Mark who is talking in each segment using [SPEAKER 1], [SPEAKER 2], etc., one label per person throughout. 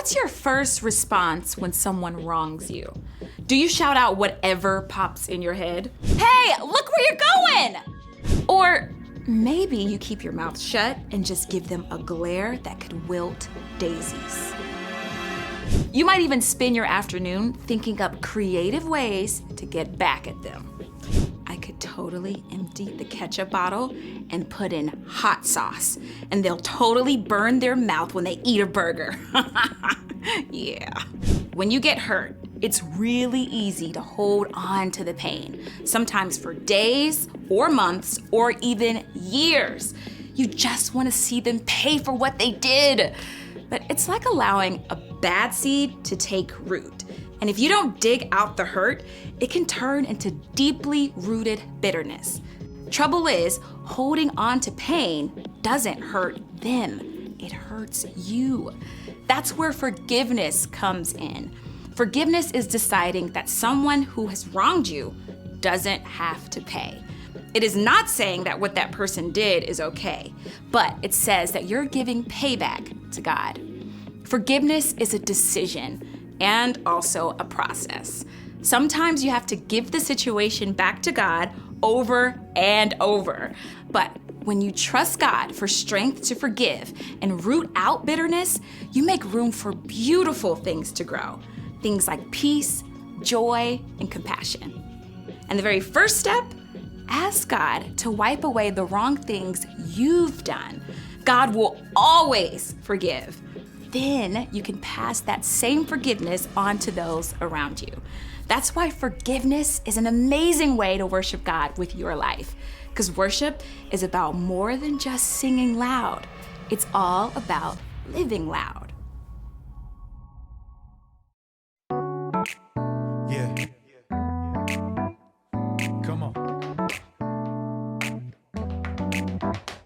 [SPEAKER 1] What's your first response when someone wrongs you? Do you shout out whatever pops in your head? Hey, look where you're going! Or maybe you keep your mouth shut and just give them a glare that could wilt daisies. You might even spend your afternoon thinking up creative ways to get back at them. I could totally empty the ketchup bottle and put in hot sauce, and they'll totally burn their mouth when they eat a burger. Yeah. When you get hurt, it's really easy to hold on to the pain, sometimes for days or months or even years. You just want to see them pay for what they did. But it's like allowing a bad seed to take root. And if you don't dig out the hurt, it can turn into deeply rooted bitterness. Trouble is, holding on to pain doesn't hurt them. It hurts you. That's where forgiveness comes in. Forgiveness is deciding that someone who has wronged you doesn't have to pay. It is not saying that what that person did is okay, but it says that you're giving payback to God. Forgiveness is a decision and also a process. Sometimes you have to give the situation back to God over and over. But when you trust God for strength to forgive and root out bitterness, you make room for beautiful things to grow. Things like peace, joy, and compassion. And the very first step, ask God to wipe away the wrong things you've done. God will always forgive. Then you can pass that same forgiveness on to those around you. That's why forgiveness is an amazing way to worship God with your life. Because worship is about more than just singing loud. It's all about living loud.
[SPEAKER 2] Yeah. Come on.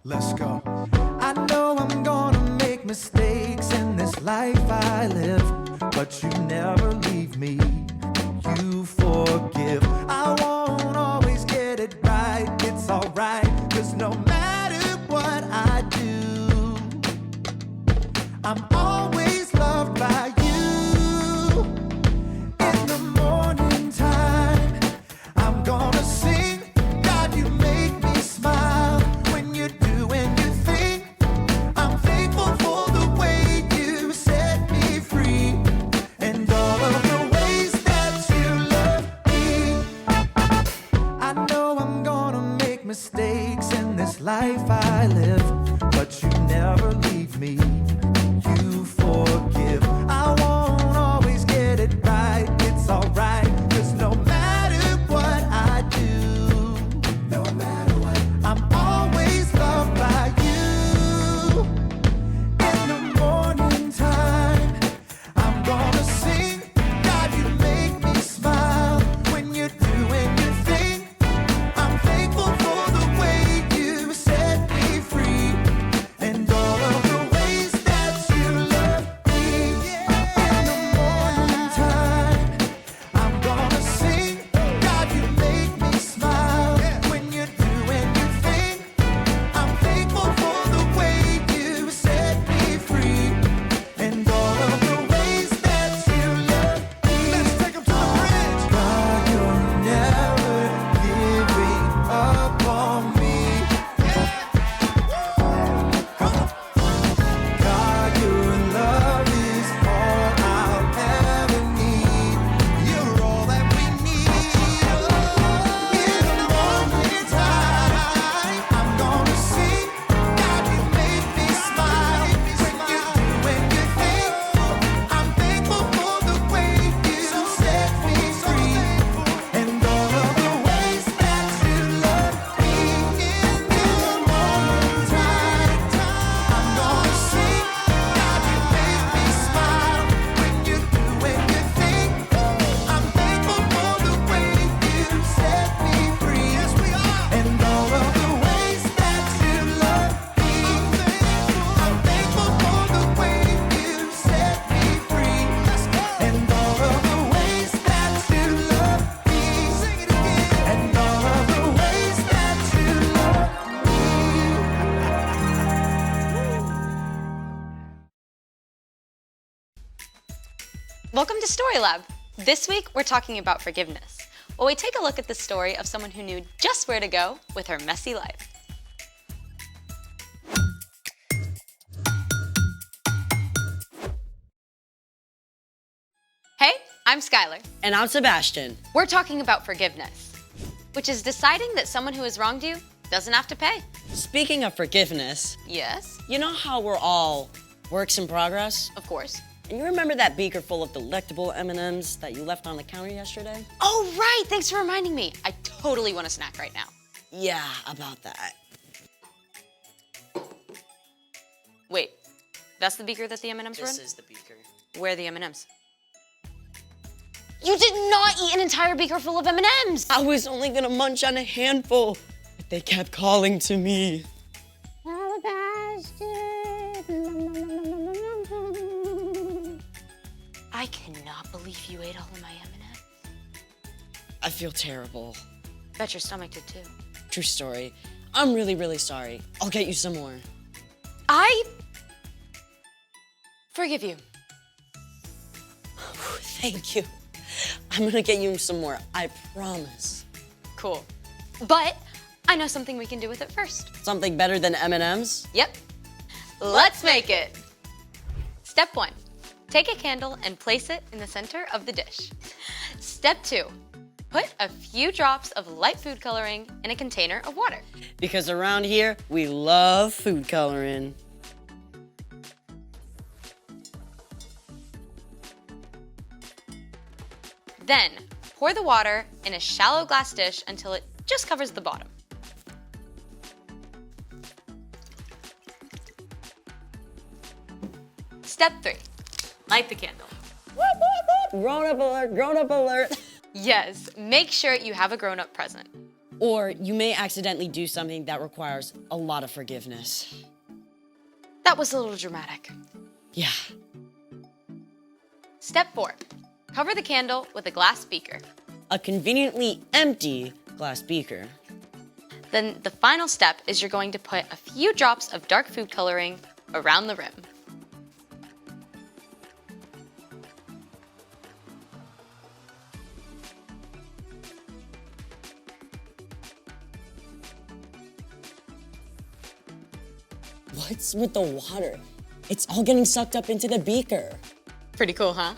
[SPEAKER 2] Let's go. I know I'm gonna make mistakes in this life I live, but you never leave me. You forgive. I won't always get it right. It's alright, 'cause no matter what I do, I'm always loved by you. In the morning time, I'm gonna sing. God, you make me smile when you're doing your thing. I'm thankful for the way you set me free and all of the ways that you love me. I know I'm gonna make mistakes in this life I live, but you never leave me. You forgive. I won't always get it right. It's alright, 'cause no matter what I do, no matter what, I'm always loved by you. In the morning time, I'm gonna sing. God, you make me smile when you're doing your thing. I'm thankful for the way you set me free and all of the ways
[SPEAKER 3] Welcome to Story Lab. This week, we're talking about forgiveness. Well, we take a look at the story of someone who knew just where to go with her messy life. Hey, I'm Skylar.
[SPEAKER 4] And I'm Sebastian.
[SPEAKER 3] We're talking about forgiveness, which is deciding that someone who has wronged you doesn't have to pay.
[SPEAKER 4] Speaking of forgiveness,
[SPEAKER 3] Yes,
[SPEAKER 4] you know how we're all works in progress?
[SPEAKER 3] of course.
[SPEAKER 4] And you remember that beaker full of delectable M&Ms that you left on the counter yesterday?
[SPEAKER 3] Oh, right, thanks for reminding me. I totally want a snack right now.
[SPEAKER 4] Yeah, about that.
[SPEAKER 3] Wait, that's the beaker that the M&Ms were in?
[SPEAKER 4] This is the beaker.
[SPEAKER 3] Where are the M&Ms? You did not eat an entire beaker full of M&Ms!
[SPEAKER 4] I was only gonna munch on a handful, but they kept calling to me.
[SPEAKER 3] I cannot believe you ate all of my M&Ms.
[SPEAKER 4] I feel terrible.
[SPEAKER 3] Bet your stomach did too.
[SPEAKER 4] True story. I'm really, really sorry. I'll get you some more.
[SPEAKER 3] I forgive you.
[SPEAKER 4] Thank you. I'm gonna get you some more, I promise.
[SPEAKER 3] Cool. But I know something we can do with it first.
[SPEAKER 4] Something better than M&Ms?
[SPEAKER 3] Yep. Let's make it. Step 1. Take a candle and place it in the center of the dish. Step 2. Put a few drops of light food coloring in a container of water.
[SPEAKER 4] Because around here, we love food coloring.
[SPEAKER 3] Then, pour the water in a shallow glass dish until it just covers the bottom. Step 3. Light the candle.
[SPEAKER 4] Grown-up alert, grown-up alert.
[SPEAKER 3] Yes, make sure you have a grown-up present.
[SPEAKER 4] Or you may accidentally do something that requires a lot of forgiveness.
[SPEAKER 3] That was a little dramatic.
[SPEAKER 4] Yeah.
[SPEAKER 3] Step 4. Cover the candle with a glass beaker.
[SPEAKER 4] A conveniently empty glass beaker.
[SPEAKER 3] Then the final step is you're going to put a few drops of dark food coloring around the rim.
[SPEAKER 4] What's with the water? It's all getting sucked up into the beaker.
[SPEAKER 3] Pretty cool, huh?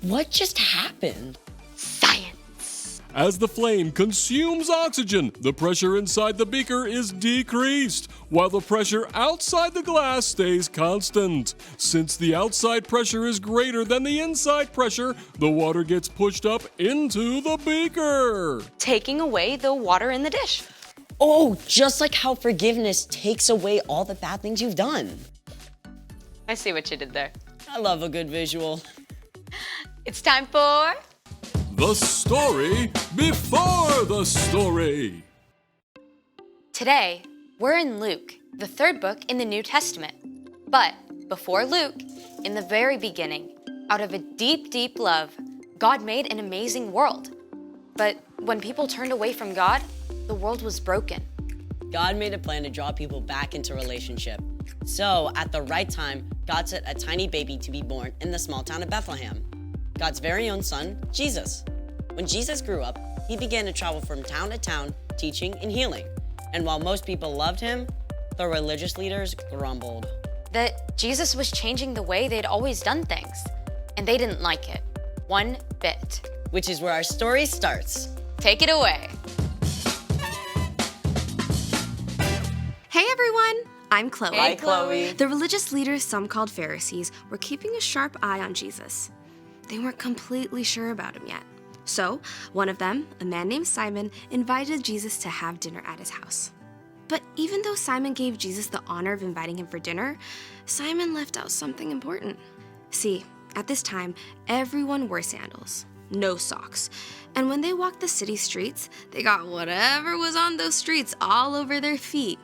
[SPEAKER 4] What just happened?
[SPEAKER 3] Science!
[SPEAKER 5] As the flame consumes oxygen, the pressure inside the beaker is decreased, while the pressure outside the glass stays constant. Since the outside pressure is greater than the inside pressure, the water gets pushed up into the beaker.
[SPEAKER 3] Taking away the water in the dish.
[SPEAKER 4] Oh, just like how forgiveness takes away all the bad things you've done.
[SPEAKER 3] I see what you did there.
[SPEAKER 4] I love a good visual.
[SPEAKER 3] It's time for...
[SPEAKER 5] The story before the story.
[SPEAKER 3] Today, we're in Luke, the 3rd book in the New Testament. But before Luke, in the very beginning, out of a deep, deep love, God made an amazing world. But when people turned away from God, the world was broken.
[SPEAKER 4] God made a plan to draw people back into relationship. So, at the right time, God sent a tiny baby to be born in the small town of Bethlehem. God's very own son, Jesus. When Jesus grew up, he began to travel from town to town, teaching and healing. And while most people loved him, the religious leaders grumbled.
[SPEAKER 3] That Jesus was changing the way they'd always done things. And they didn't like it. One bit.
[SPEAKER 4] Which is where our story starts.
[SPEAKER 3] Take it away.
[SPEAKER 6] Hey everyone, I'm Chloe.
[SPEAKER 3] Hey, Chloe.
[SPEAKER 6] The religious leaders, some called Pharisees, were keeping a sharp eye on Jesus. They weren't completely sure about him yet. So, one of them, a man named Simon, invited Jesus to have dinner at his house. But even though Simon gave Jesus the honor of inviting him for dinner, Simon left out something important. See, at this time, everyone wore sandals, no socks. And when they walked the city streets, they got whatever was on those streets all over their feet.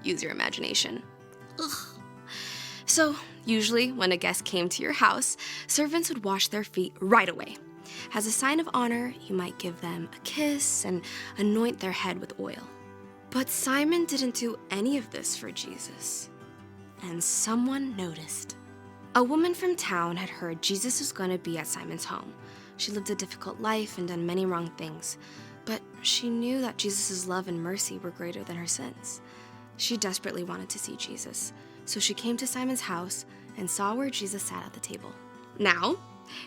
[SPEAKER 6] Use your imagination. Ugh. So, usually, when a guest came to your house, servants would wash their feet right away. As a sign of honor, you might give them a kiss and anoint their head with oil. But Simon didn't do any of this for Jesus. And someone noticed. A woman from town had heard Jesus was going to be at Simon's home. She lived a difficult life and done many wrong things, but she knew that Jesus' love and mercy were greater than her sins. She desperately wanted to see Jesus, so she came to Simon's house and saw where Jesus sat at the table. Now,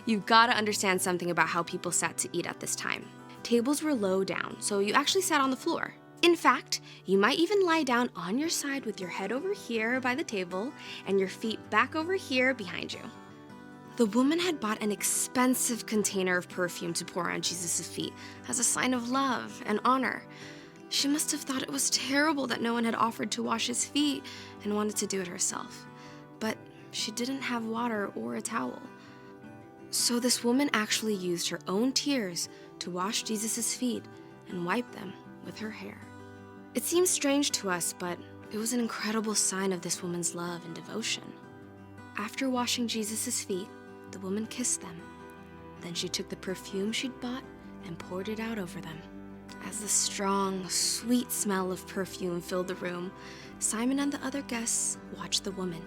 [SPEAKER 6] you've got to understand something about how people sat to eat at this time. Tables were low down, so you actually sat on the floor. In fact, you might even lie down on your side with your head over here by the table and your feet back over here behind you. The woman had bought an expensive container of perfume to pour on Jesus' feet as a sign of love and honor. She must have thought it was terrible that no one had offered to wash his feet and wanted to do it herself. But she didn't have water or a towel. So this woman actually used her own tears to wash Jesus' feet and wipe them with her hair. It seems strange to us, but it was an incredible sign of this woman's love and devotion. After washing Jesus' feet, the woman kissed them. Then she took the perfume she'd bought and poured it out over them. As the strong, sweet smell of perfume filled the room, Simon and the other guests watched the woman.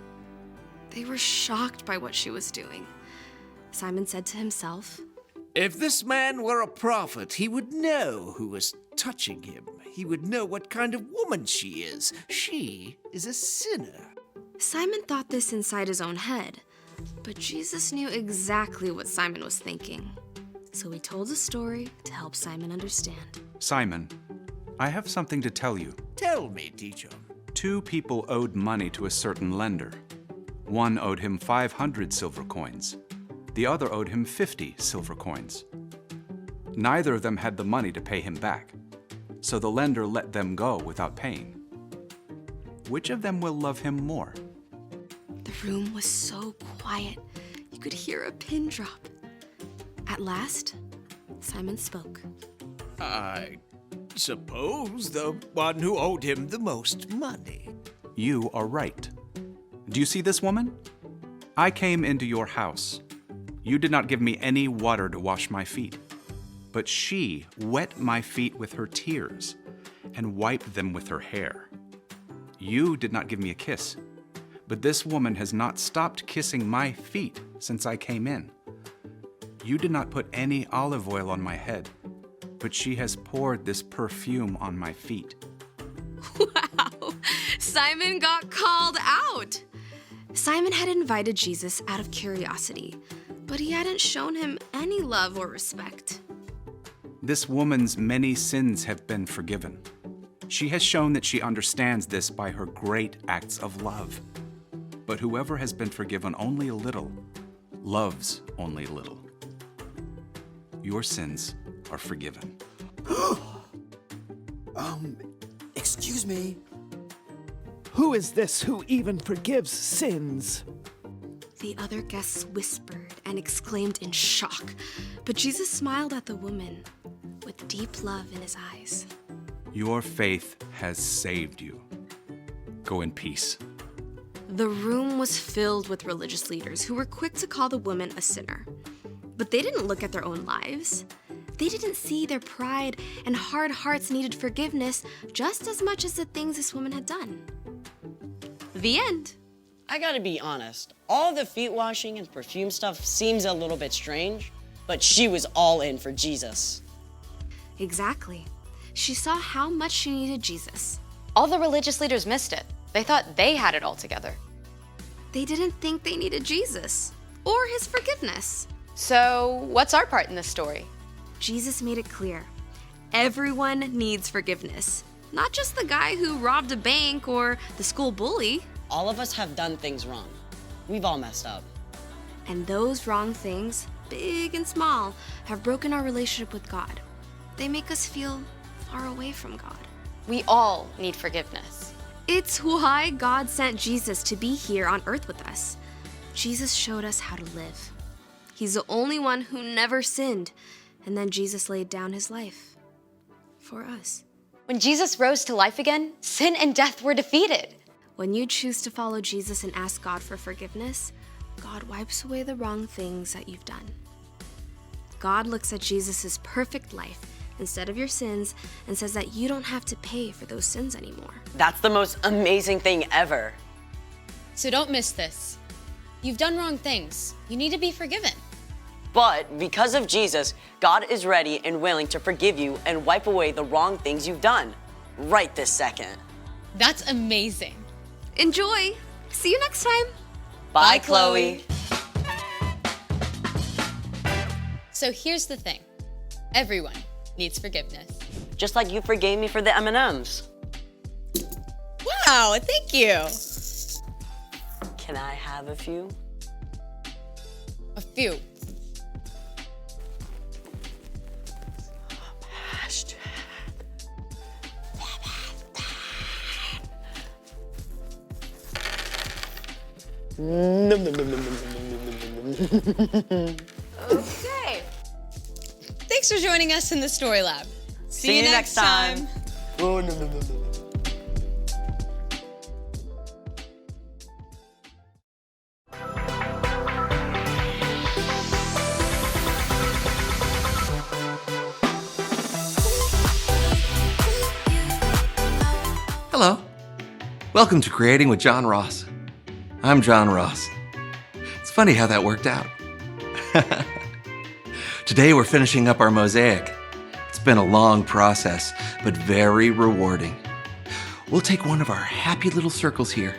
[SPEAKER 6] They were shocked by what she was doing. Simon said to himself,
[SPEAKER 7] "If this man were a prophet, he would know who was touching him. He would know what kind of woman she is. She is a sinner."
[SPEAKER 6] Simon thought this inside his own head, but Jesus knew exactly what Simon was thinking. So he told a story to help Simon understand.
[SPEAKER 8] Simon, I have something to tell you.
[SPEAKER 7] Tell me, teacher.
[SPEAKER 8] 2 people owed money to a certain lender. One owed him 500 silver coins. The other owed him 50 silver coins. Neither of them had the money to pay him back, so the lender let them go without paying. Which of them will love him more?
[SPEAKER 6] The room was so quiet, you could hear a pin drop. At last, Simon spoke.
[SPEAKER 7] I suppose the one who owed him the most money.
[SPEAKER 8] You are right. Do you see this woman? I came into your house. You did not give me any water to wash my feet, but she wet my feet with her tears and wiped them with her hair. You did not give me a kiss, but this woman has not stopped kissing my feet since I came in. You did not put any olive oil on my head, but she has poured this perfume on my feet.
[SPEAKER 6] Wow! Simon got called out! Simon had invited Jesus out of curiosity, but he hadn't shown him any love or respect.
[SPEAKER 8] This woman's many sins have been forgiven. She has shown that she understands this by her great acts of love. But whoever has been forgiven only a little, loves only little. Your sins are forgiven.
[SPEAKER 9] Excuse me. Who is this who even forgives sins?
[SPEAKER 6] The other guests whispered and exclaimed in shock, but Jesus smiled at the woman with deep love in his eyes.
[SPEAKER 8] Your faith has saved you. Go in peace.
[SPEAKER 6] The room was filled with religious leaders who were quick to call the woman a sinner. But they didn't look at their own lives. They didn't see their pride and hard hearts needed forgiveness just as much as the things this woman had done. The end.
[SPEAKER 4] I gotta be honest, all the feet washing and perfume stuff seems a little bit strange, but she was all in for Jesus.
[SPEAKER 6] Exactly. She saw how much she needed Jesus.
[SPEAKER 3] All the religious leaders missed it. They thought they had it all together.
[SPEAKER 6] They didn't think they needed Jesus or his forgiveness.
[SPEAKER 3] So, what's our part in this story?
[SPEAKER 6] Jesus made it clear. Everyone needs forgiveness. Not just the guy who robbed a bank or the school bully.
[SPEAKER 4] All of us have done things wrong. We've all messed up.
[SPEAKER 6] And those wrong things, big and small, have broken our relationship with God. They make us feel far away from God.
[SPEAKER 3] We all need forgiveness.
[SPEAKER 6] It's why God sent Jesus to be here on earth with us. Jesus showed us how to live. He's the only one who never sinned, and then Jesus laid down his life for us.
[SPEAKER 3] When Jesus rose to life again, sin and death were defeated.
[SPEAKER 6] When you choose to follow Jesus and ask God for forgiveness, God wipes away the wrong things that you've done. God looks at Jesus' perfect life instead of your sins and says that you don't have to pay for those sins anymore.
[SPEAKER 4] That's the most amazing thing ever.
[SPEAKER 10] So don't miss this.
[SPEAKER 3] You've done wrong things. You need to be forgiven.
[SPEAKER 4] But because of Jesus, God is ready and willing to forgive you and wipe away the wrong things you've done. Right this second.
[SPEAKER 3] That's amazing.
[SPEAKER 6] Enjoy. See you next time.
[SPEAKER 4] Bye, Chloe.
[SPEAKER 3] So here's the thing. Everyone needs forgiveness.
[SPEAKER 4] Just like you forgave me for the M&Ms.
[SPEAKER 3] Wow, thank you.
[SPEAKER 4] Can I have a few?
[SPEAKER 3] A few. Okay. Thanks for joining us in the Story Lab.
[SPEAKER 4] See you next time.
[SPEAKER 10] Hello. Welcome to Creating with John Ross. I'm John Ross. It's funny how that worked out. Today we're finishing up our mosaic. It's been a long process, but very rewarding. We'll take one of our happy little circles here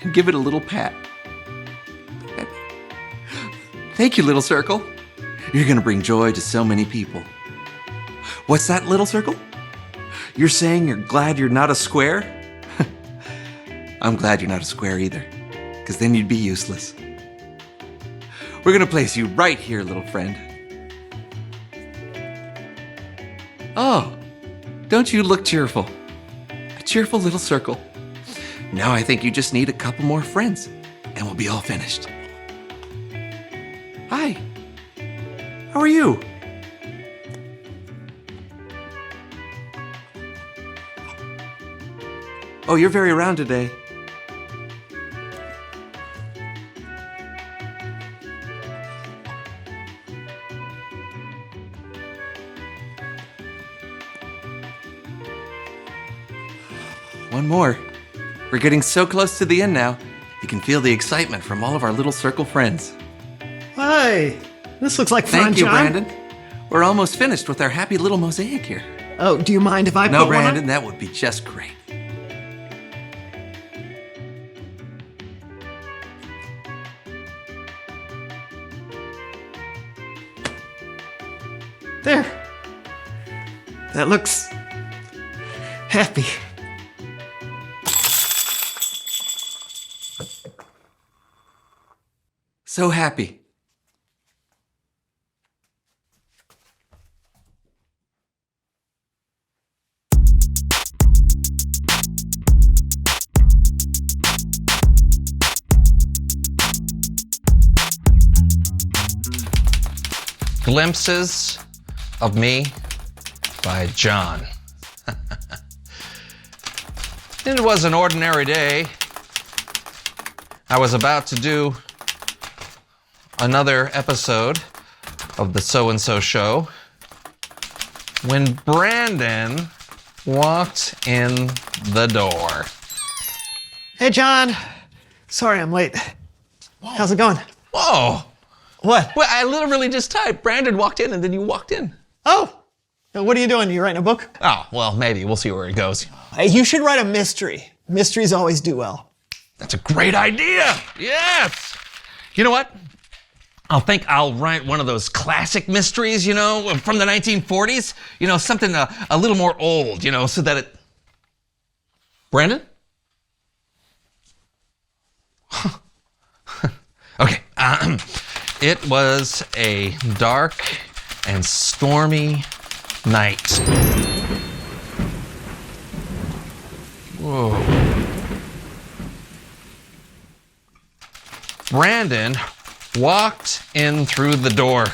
[SPEAKER 10] and give it a little pat. Thank you, little circle. You're going to bring joy to so many people. What's that, little circle? You're saying you're glad you're not a square? I'm glad you're not a square either, because then you'd be useless. We're going to place you right here, little friend. Oh, don't you look cheerful? A cheerful little circle. Now I think you just need a couple more friends, and we'll be all finished. Hi. How are you? Oh, you're very round today. One more. We're getting so close to the end now. You can feel the excitement from all of our little circle friends.
[SPEAKER 9] Hey, this looks like fun,
[SPEAKER 10] Thank you,
[SPEAKER 9] John.
[SPEAKER 10] Brandon. We're almost finished with our happy little mosaic here.
[SPEAKER 9] Oh, do you mind if I
[SPEAKER 10] No,
[SPEAKER 9] put one on?
[SPEAKER 10] Brandon, that would be just great.
[SPEAKER 9] There. That looks happy.
[SPEAKER 10] So happy.
[SPEAKER 11] Glimpses of Me by John. It was an ordinary day. I was about to do another episode of the So-and-So Show when Brandon walked in the door.
[SPEAKER 9] Hey, John. Sorry I'm late. How's it going?
[SPEAKER 11] Whoa!
[SPEAKER 9] What?
[SPEAKER 11] Well, I literally just typed, Brandon walked in, and then you walked in.
[SPEAKER 9] Oh, what are you doing? You writing a book?
[SPEAKER 11] Oh, well, maybe. We'll see where it goes.
[SPEAKER 9] Hey, you should write a mystery. Mysteries always do well.
[SPEAKER 11] That's a great idea. Yes. You know what? I'll write one of those classic mysteries, you know, from the 1940s. You know, something a little more old, you know, so that it... Brandon? Okay. It was a dark and stormy night. Whoa. Brandon walked in through the door.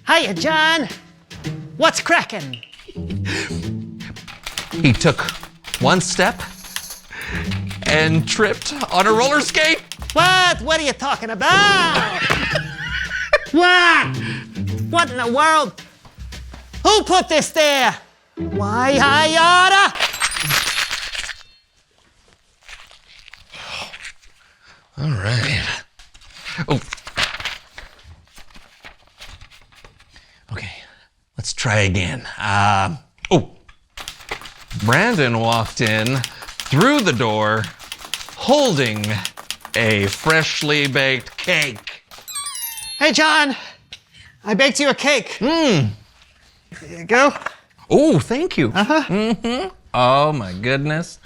[SPEAKER 9] Hiya, John. What's cracking?
[SPEAKER 11] He took one step and tripped on a roller skate.
[SPEAKER 9] What? What are you talking about? What? What in the world? Who put this there? Why, I oughta.
[SPEAKER 11] All right. Oh. Okay, let's try again. Brandon walked in through the door holding a freshly baked cake.
[SPEAKER 9] Hey, John, I baked you a cake. Here you go.
[SPEAKER 11] Oh, thank you.
[SPEAKER 9] Uh-huh.
[SPEAKER 11] Mm-hmm. Oh, my goodness.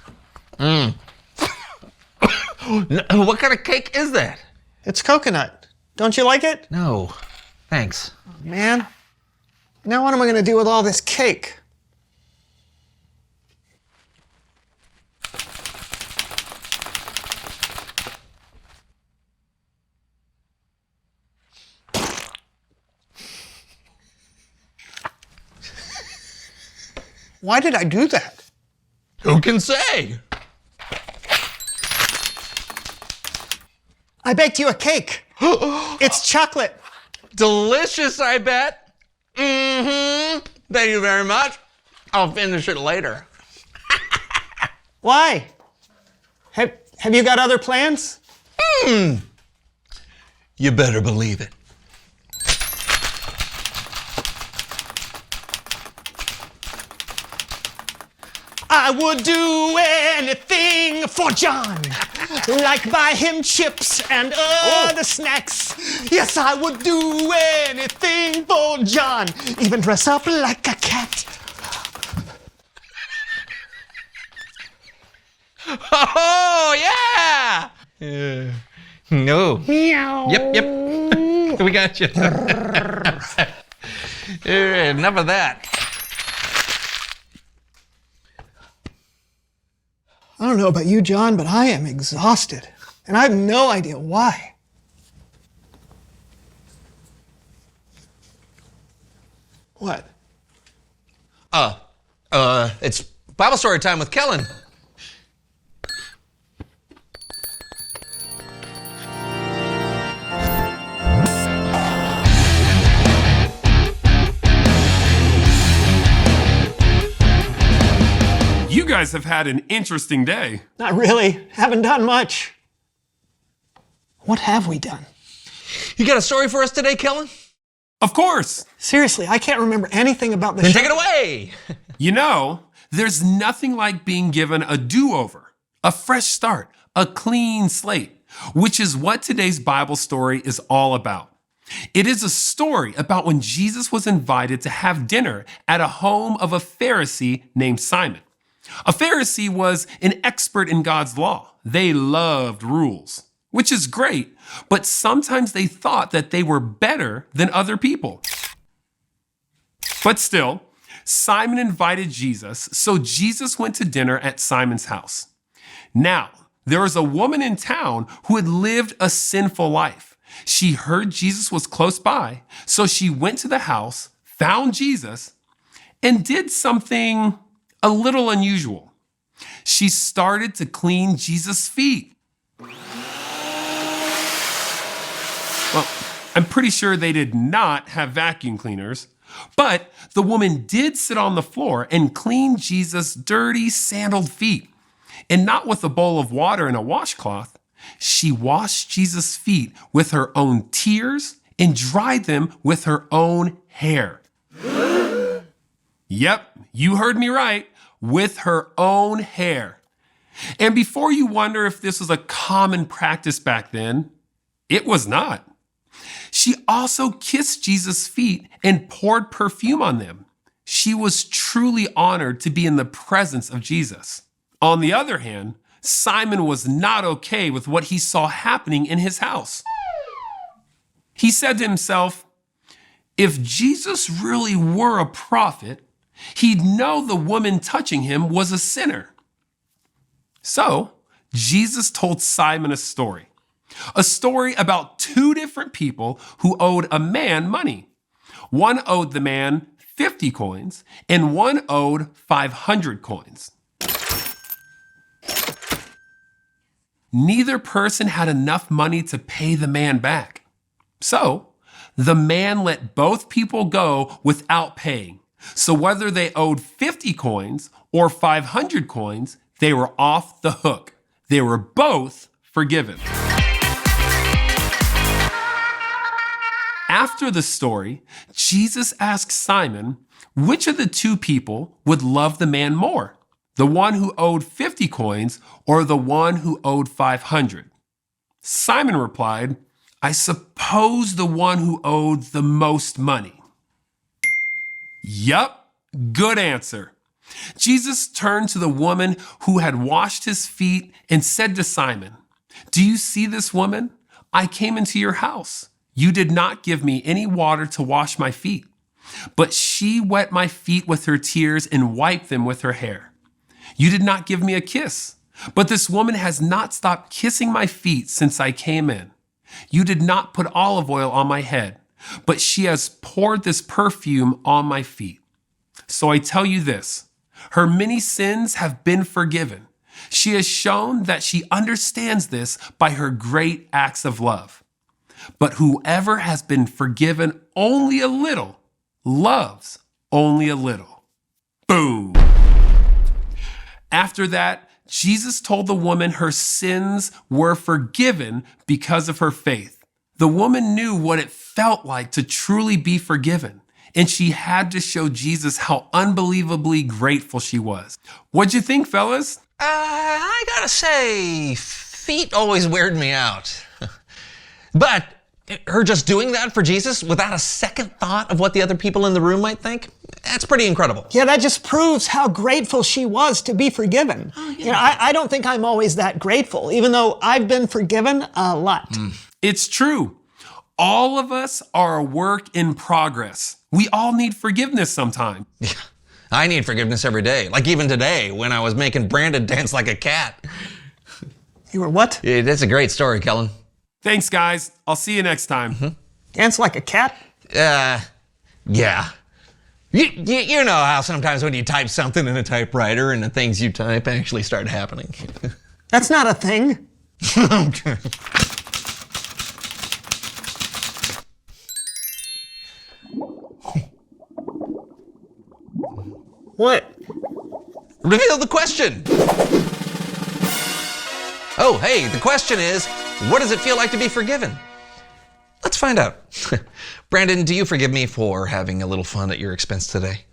[SPEAKER 11] What kind of cake is that?
[SPEAKER 9] It's coconut. Don't you like it?
[SPEAKER 11] No, thanks.
[SPEAKER 9] Man, now what am I going to do with all this cake? Why did I do that?
[SPEAKER 11] Who can say?
[SPEAKER 9] I baked you a cake. It's chocolate.
[SPEAKER 11] Delicious, I bet. Mm-hmm. Thank you very much. I'll finish it later.
[SPEAKER 9] Why? Have you got other plans?
[SPEAKER 11] You better believe it.
[SPEAKER 9] I would do anything for John, like buy him chips and other snacks. Yes, I would do anything for John, even dress up like a cat.
[SPEAKER 11] Oh, yeah! No.
[SPEAKER 9] Meow.
[SPEAKER 11] Yep. We got you. Enough of that.
[SPEAKER 9] I don't know about you, John, but I am exhausted, and I have no idea why. What?
[SPEAKER 11] It's Bible story time with Kellen.
[SPEAKER 5] You guys have had an interesting day.
[SPEAKER 9] Not really. Haven't done much. What have we done?
[SPEAKER 11] You got a story for us today, Kellen?
[SPEAKER 5] Of course.
[SPEAKER 9] Seriously, I can't remember anything about this.
[SPEAKER 11] Then take it away.
[SPEAKER 5] You know, there's nothing like being given a do-over, a fresh start, a clean slate, which is what today's Bible story is all about. It is a story about when Jesus was invited to have dinner at a home of a Pharisee named Simon. A Pharisee was an expert in God's law. They loved rules, which is great, but sometimes they thought that they were better than other people. But still, Simon invited Jesus, so Jesus went to dinner at Simon's house. Now, there was a woman in town who had lived a sinful life. She heard Jesus was close by, so she went to the house, found Jesus, and did something a little unusual. She started to clean Jesus' feet. Well, I'm pretty sure they did not have vacuum cleaners, but the woman did sit on the floor and clean Jesus' dirty, sandaled feet. And not with a bowl of water and a washcloth. She washed Jesus' feet with her own tears and dried them with her own hair. Yep, you heard me right, with her own hair. And before you wonder if this was a common practice back then, it was not. She also kissed Jesus' feet and poured perfume on them. She was truly honored to be in the presence of Jesus. On the other hand, Simon was not okay with what he saw happening in his house. He said to himself, if Jesus really were a prophet, he'd know the woman touching him was a sinner. So, Jesus told Simon a story about two different people who owed a man money. One owed the man 50 coins, and one owed 500 coins. Neither person had enough money to pay the man back. So, the man let both people go without paying. So whether they owed 50 coins or 500 coins, they were off the hook. They were both forgiven.
[SPEAKER 12] After the story, Jesus asked Simon, which of the two people would love the man more? The one who owed 50 coins or the one who owed 500? Simon replied, I suppose the one who owed the most money. Yup, good answer. Jesus turned to the woman who had washed his feet and said to Simon, do you see this woman? I came into your house. You did not give me any water to wash my feet, but she wet my feet with her tears and wiped them with her hair. You did not give me a kiss, but this woman has not stopped kissing my feet since I came in. You did not put olive oil on my head, but she has poured this perfume on my feet. So I tell you this, her many sins have been forgiven. She has shown that she understands this by her great acts of love. But whoever has been forgiven only a little loves only a little. Boom. After that, Jesus told the woman her sins were forgiven because of her faith. The woman knew what it felt like to truly be forgiven, and she had to show Jesus how unbelievably grateful she was. What'd you think, fellas?
[SPEAKER 11] I gotta say, feet always weird me out. But her just doing that for Jesus without a second thought of what the other people in the room might think, that's pretty incredible.
[SPEAKER 9] Yeah, that just proves how grateful she was to be forgiven. Oh, yeah. You know, I don't think I'm always that grateful, even though I've been forgiven a lot.
[SPEAKER 12] It's true. All of us are a work in progress. We all need forgiveness sometime.
[SPEAKER 11] Yeah, I need forgiveness every day. Like even today when I was making Brandon dance like a cat.
[SPEAKER 9] You were what?
[SPEAKER 11] Yeah, that's a great story, Kellen.
[SPEAKER 12] Thanks, guys. I'll see you next time.
[SPEAKER 9] Dance like a cat?
[SPEAKER 11] Yeah. You know how sometimes when you type something in a typewriter and the things you type actually start happening.
[SPEAKER 9] That's not a thing. What?
[SPEAKER 11] Reveal the question. Oh, hey, the question is, what does it feel like to be forgiven? Let's find out. Brandon, do you forgive me for having a little fun at your expense today?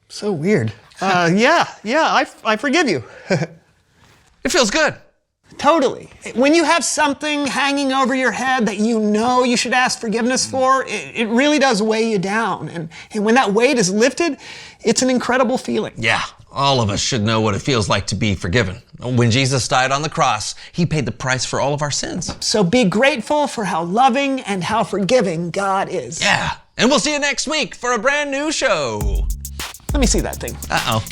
[SPEAKER 9] So weird. Yeah, I forgive you.
[SPEAKER 11] It feels good.
[SPEAKER 9] Totally. When you have something hanging over your head that you know you should ask forgiveness for, it really does weigh you down. And when that weight is lifted, it's an incredible feeling.
[SPEAKER 11] Yeah, all of us should know what it feels like to be forgiven. When Jesus died on the cross, he paid the price for all of our sins.
[SPEAKER 9] So be grateful for how loving and how forgiving God is.
[SPEAKER 11] Yeah, and we'll see you next week for a brand new show.
[SPEAKER 9] Let me see that thing.
[SPEAKER 11] Uh-oh.